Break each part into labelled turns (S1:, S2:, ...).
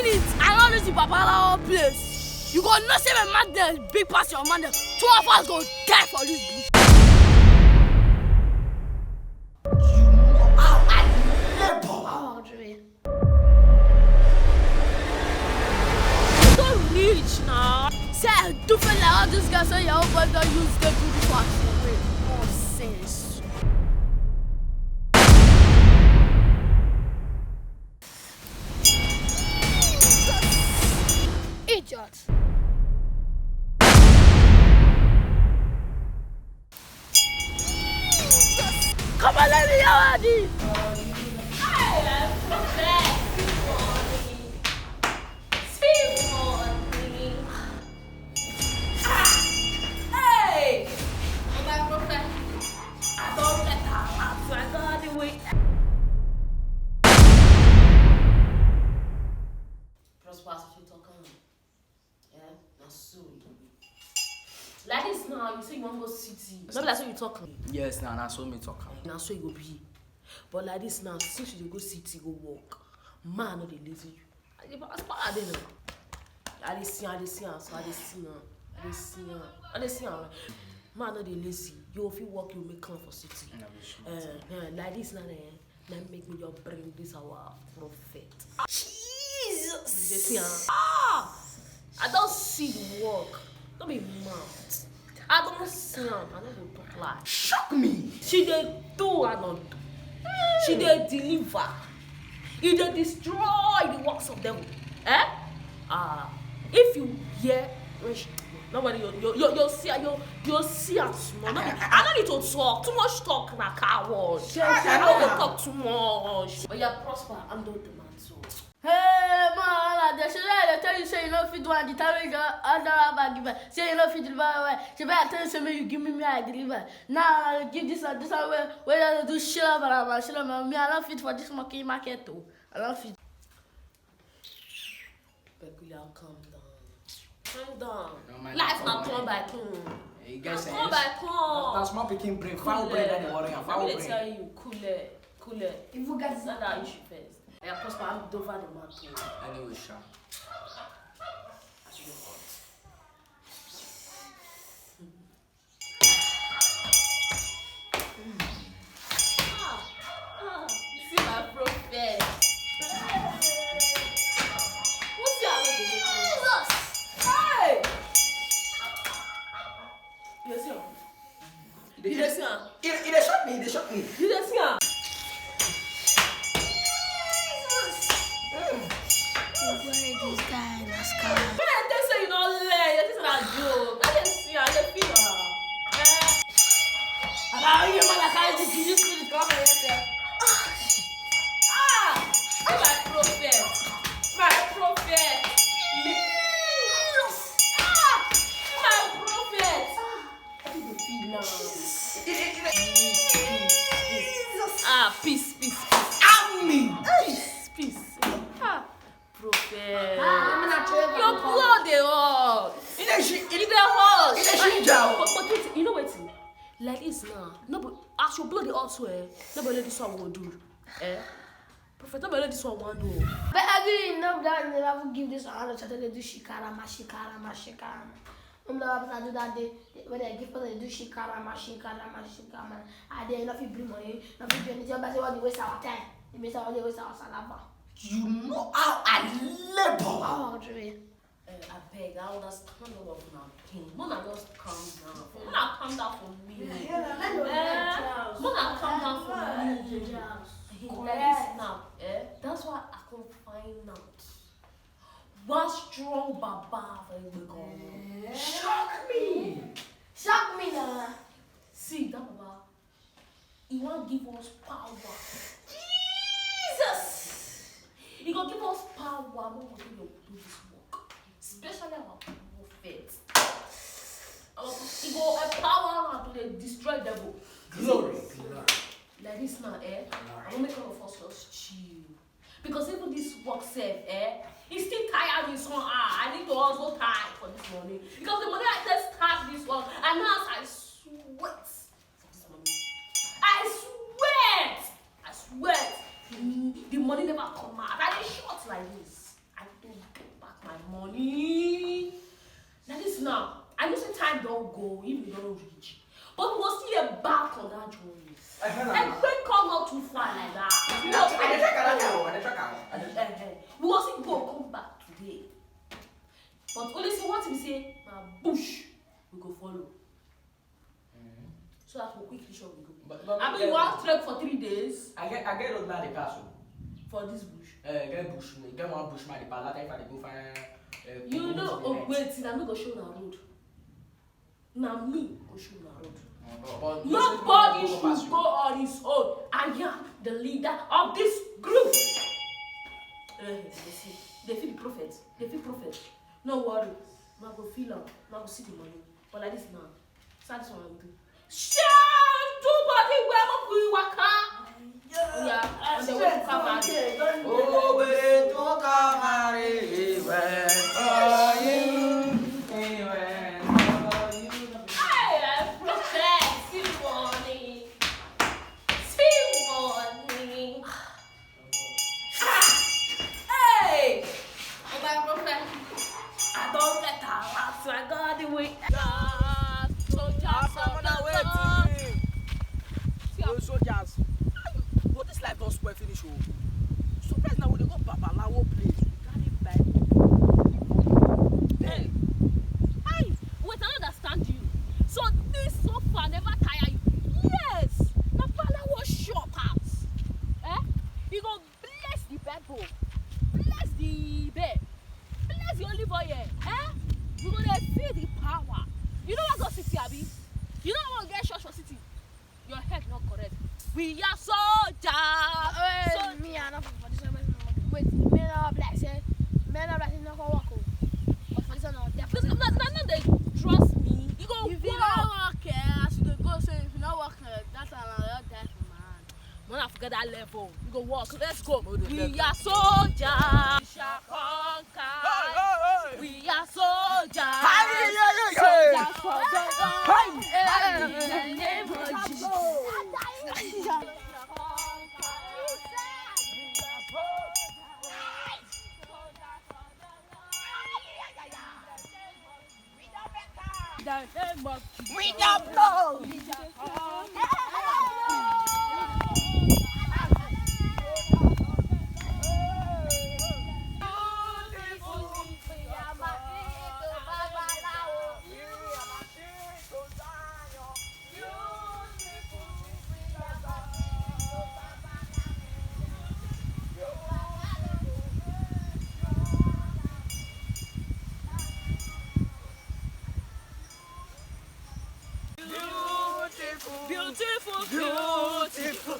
S1: minutes, I don't lose the Babalawo place. You go not say my man there big pass your man there. 2 of us go die for this bush.
S2: You know how I labor.
S1: Oh, Dre. So rich now. Say I do feel like all these guys say your own boy don't use them to do this one. Nonsense. Idiot. Come on, let me hear this. Like this now, you say you want to go city. Not like so you talk.
S2: Yes, now nah, so me talk.
S1: Now so you go be. But like this now, since you go city, go walk. Man, no they lazy you. I dey know. I dey see, man, no they lazy. You if you walk, you make come for city. Like this now, then make me your bring this our prophet. Jesus. You see, I don't see the work. Don't be mad. I don't see her. I don't go talk like.
S2: Shock me.
S1: She dey do, I don't do. She dey deliver. You dey destroy the works of devil. If you hear, nobody you'll see her small. I don't need to talk. Too much talk na coward. I don't go talk too much. But you're prosper. I'm not the man so. Hey man, they tell you say you know fit do and the time you under about give say you know fit deliver well. She better tell you say you give me I deliver. Now I give this way where they do shit about me. I don't fit for this market too. I don't fit. Peculiar, calm down. Life not turn by turn.
S2: You guys
S1: turn by turn.
S2: That's my picking brain. Foul brain and the water. Foul brain.
S1: Let me tell you, cool. If you guys start that issue first. I prosper, I'm over the market.
S2: Anyway, Sha.
S1: You see my prophet. What's your name? Jesus! Hey! You see him? You see him?
S2: They shot me.
S1: You see him? This guy in a scar. When I tell you not lay, this is not a joke. I didn't see her, I didn't feel her. And I hear my like did you see the come and say, my prophet. My prophet. My prophet. How do you feel now? Peace.
S2: Amen.
S1: Peace. Prophet. Your blood they all.
S2: In the
S1: But wait, you know what? Like this now. No, but as your blood they also nobody let this one will do. Prophet, nobody let this one will do.
S3: But I didn't know that they never give this honor to they do shikara. Do that day when they give us they do shikara. I didn't know if you bring money, not if you anything, but they want to waste our time. They waste our salaba.
S2: You know how I labor.
S3: Oh, Dre.
S1: I beg, I understand all of my pain. Mona just calm down. Mona calm down for me. Mona calm down for me. Like this now, that's why I can find out. One strong baba for you.
S3: Shock me now.
S1: See that baba, he want give us power.
S3: Jesus.
S1: He gonna give us power when we do this work, especially our prophet. He go empower us to destroy the devil.
S2: Glory.
S1: Like this now, I'm gonna make all of us just chill. Because even this work self, he's still tired in some I need to also tie for this money. Because the money I just start this one, and now I sweat for this money. I sweat. The money never come out. I dey short like this. I don't go if you don't reach. But we'll see a back on that journey. And quick come not too far like that. We will see go come back today. But only see what we say, bush, we go follow. So that we quickly show we go. I mean, we have trek for 3 days.
S2: I get those by the castle.
S1: For this bush.
S2: Get bush, get one bush by the palace if I go find.
S1: You know, oh wait, I'm not gonna show the road. Now me go show the road. Nobody should go on his own. I am the leader of this group. They feel the prophet. They feel prophet. No worry. Now go feel them. Now go see the money. But like this now. So this one I will do. Shout to body where we waka. Yeah, on the way to Calvary.
S2: Oh, way to Calvary, when are you?
S1: Hey, prophet, see morning. See morning. Hey, oh my prophet, I don't get out, so I got the way.
S2: Soldiers. But this life don't square finish. Surprise now we go Babalawo place. We carry Bible.
S1: Hey, wait, I don't understand you. So this so far never tire you. Yes, Babalawo shop house. You go bless the Bible, bless the bed, bless the olive oil. You gonna feel the power. You know what go city, Abi? You know what get church for city? Your head not correct. We are soldiers.
S3: So me and not for this one. Wait, men are black. Men are black. Not gonna walk. But for this one,
S1: no, they trust me. You go
S3: if you don't
S1: walk.
S3: walk, as you go, so if you not walk, that's another death, man.
S1: When I forget that level, you go walk. Let's go. We are soldiers. We shall conquer. We are soldiers. Soldiers for the Lord. In the name of Jesus.
S2: We don't know.
S1: Beautiful, beautiful, beautiful,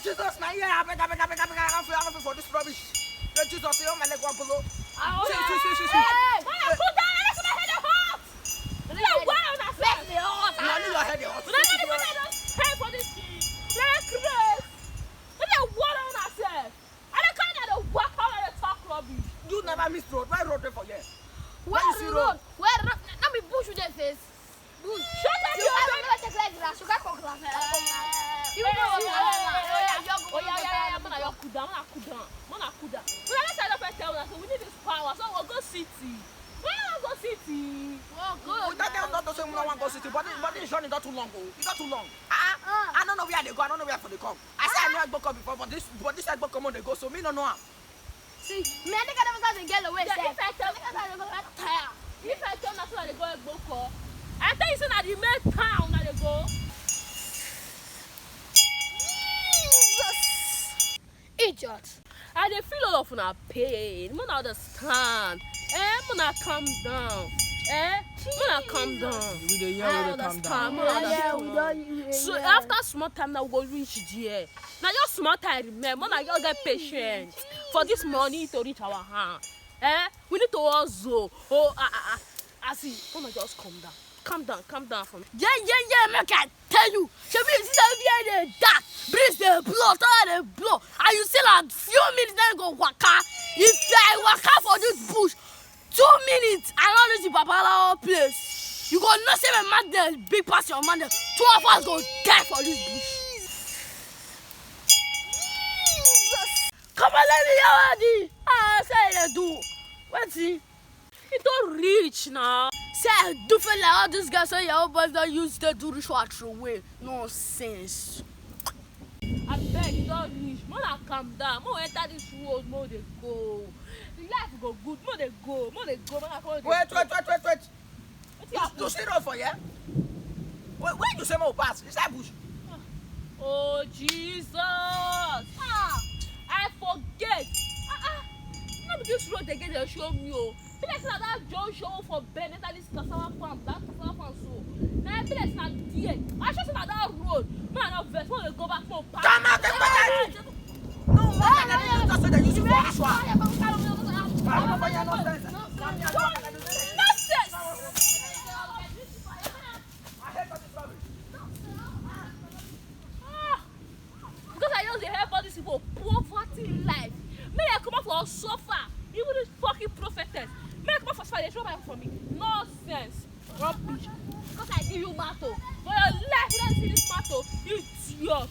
S2: Jesus, my yeah, I beg for this rubbish. Let Jesus say, oh my leg one below. You never miss road. Why road for you?
S3: Where road? Where road? Now me push with the face. Shut up! You never take like grass. You can't come class. You know what?
S1: We need this power, so we'll go city. We'll go city.
S2: That girl not the same one want go city, but this journey not too long. It's not too long. I don't know where they go. I don't know where they come. I said I know I go come before, but this I go come on they go. So me no know.
S3: See, me I think I never got to get away.
S1: If I tell that's where they go, I tell you so that the main town that they go.
S3: Idiot.
S1: I dey feel all of una pain. You don't understand. Muna calm down. Mona, calm down.
S2: We dey hear where they calm down.
S1: So after small time now we go reach there. Now just small time remember. Mona, just get patient for this money to reach our hand. We need to also. I see. Mona, just calm down. Calm down for me.
S3: Yeah, make I tell you. She means it's in the dark. Breeze the blow, turn the blow. And you still a few minutes then go waka. If I waka for this bush, 2 minutes, I don't reach the Babalawo place. You go not say my man there big pass your man there. 2 of us go die for this bush. Come on, let me hear what say they do. What's it?
S1: It don't reach now.
S3: Say, do feel like all these guys say your boys don't use the do ritual throw away. Nonsense.
S1: I beg you don't reach. Mona, calm down. Mona, enter this road. Mona, they go. The life go good. Mona, they go. Mona,
S2: Wait.
S1: What's
S2: You see road for here? Where you say more pass? Is that bush?
S1: Oh, Jesus. I forget. Not this road again they show me. Feel like that John show for Ben enter this cassava farm. That cassava farm so. Now I feel like not there. I just see that road. Man, not vex. When they go back more pass.
S2: Come out, come out. No, man, just say they use you for ritual.
S1: Because I just help all these people poverty life. May I come out for suffer. Even this fucking prophetess. May I come out for suffer. They throw my for me. Nonsense. Rubbish. Because I give you matter. For your life, you don't see this matter. You idiot.